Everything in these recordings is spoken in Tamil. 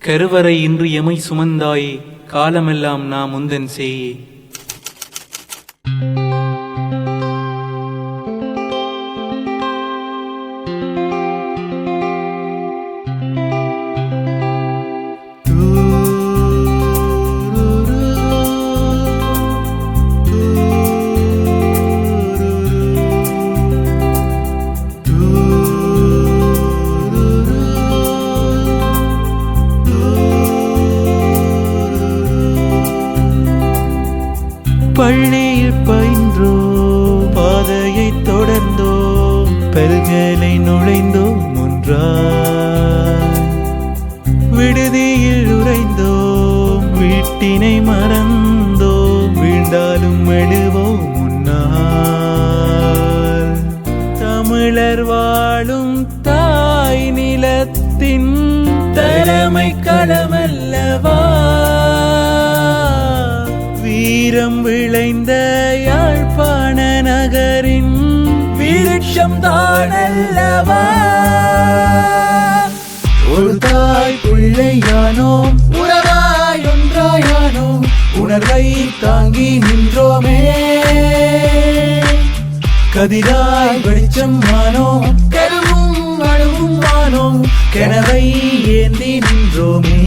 கருவறை இன்று எமை சுமந்தாயே, காலமெல்லாம் நாம் முந்தன் சேயே. பள்ளியில் பயின்றோம், பாதையை தொடர்ந்தோம், பல்கலை நுழைந்தோம் ஒன்றாய். விடுதியில் உறைந்தோம், வீட்டினை மறந்தோம், வீழ்ந்தாலும் எழுவோம் முன்னால். தமிழர் வாழும் தாய் நிலத்தின் தலைமை களமல்லவா, வீரம் விளைந்த யாழ்ப்பாண நகரின் விருட்சம் தானல்லவா. ஒரு தாய் பிள்ளையானோம், உறவாய் ஒன்றாயானோம், உணர்வை தாங்கி நின்றோமே. கதிராய் வெளிச்சம் ஆனோம், கருவும் அழுவும் ஆனோம், கனவை ஏந்தி நின்றோமே.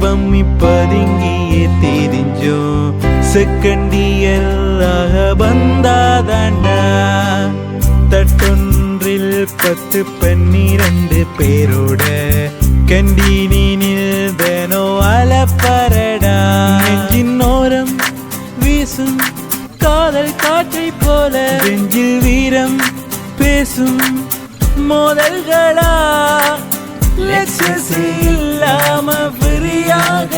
பம்மி பதுங்கியே தெரிஞ்சோம், செகண்ட் இயராக வந்தாதாண்டா. தட்டொன்றில் 10-12 பேரோட கண்டீனில் தேனோ அலப்பரடா. நெஞ்சின் ஓரம் வீசும் காதல் காற்றை போல, நெஞ்சில் வீரம் பேசும் மோதல்களா. இல்லாம ஃப்ரீயாக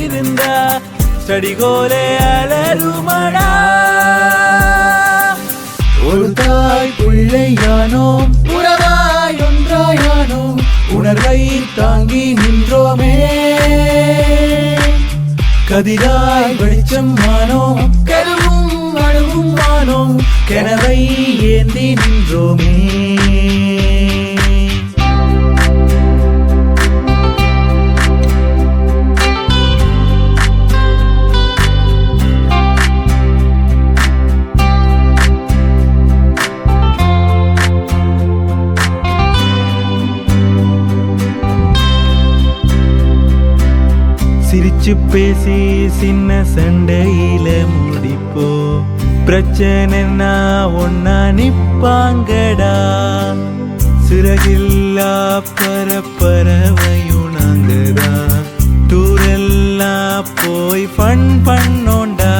இருந்தா ஸ்டடிகோலே அலருமடா. ஒரு தாய் பிள்ளையானோம், உறவாய் ஒன்றாயானோம், உணர்வை தாங்கி நின்றோமே. கதிராய் வெளிச்சம் ஆனோம், கருவும் அழுவும் ஆனோம், கனவை ஏந்தி நின்றோமே. சிரிச்சு பேசி சின்ன சண்டையில முடிப்போ, பிரச்சனைனா ஒன்னா நிப்பாங்கடா. சிறகில்லா பரப்பறவையும் நாங்கதா, டூரெல்லாம் போய் ஃபன் பண்ணோண்டா.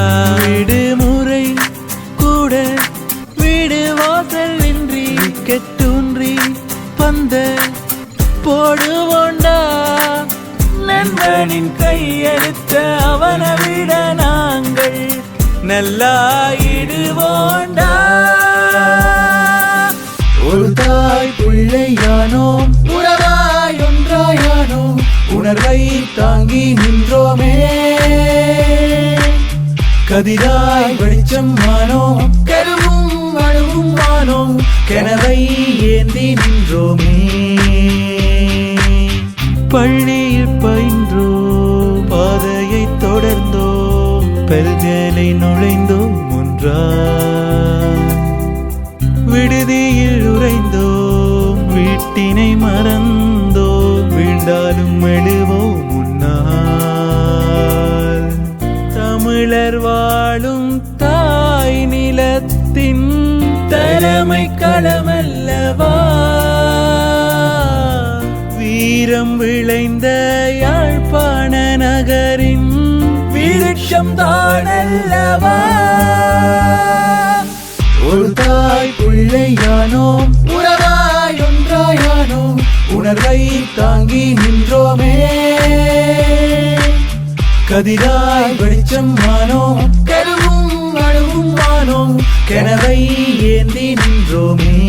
விடுமுறை கூட வீடு வாசல் இன்றி கெட்டூன்றி பந்த போடுவோண்டா. நண்பனின் கையெழுத்த அவனை விட நாங்கள் நல்லாயிடுவோண்டா. ஒரு தாய் பிள்ளையானோம், உறவாய் ஒன்றாயானோம், உணர்வை தாங்கி நின்றோமே. கதிராய் வெளிச்சம் ஆனோம், கருவும் அழுவும் ஆனோம், கனவை ஏந்தி நின்றோமே. பள்ளியில் பயின்றோம், பாதையை தொடர்ந்தோம், பல்கலை நுழைந்தோம் ஒன்றாய். விடுதியில் உறைந்தோம், வீட்டினை மறந்தோம், வீழ்ந்தாலும் எழுவோம் முன்னால். தமிழர் வாழும் தாய் நிலத்தின் தலைமை களமல்லவா, வீரம் விளைந்த யாழ்ப்பாண நகரின் விருட்சம் தானல்லவா. ஒரு தாய் பிள்ளையானோம், உறவாய் ஒன்றாயானோம், உணர்வை தாங்கி நின்றோமே. கதிராய் வெளிச்சம் ஆனோம், கருவும் அழுவும் ஆனோம், கனவை ஏந்தி நின்றோமே.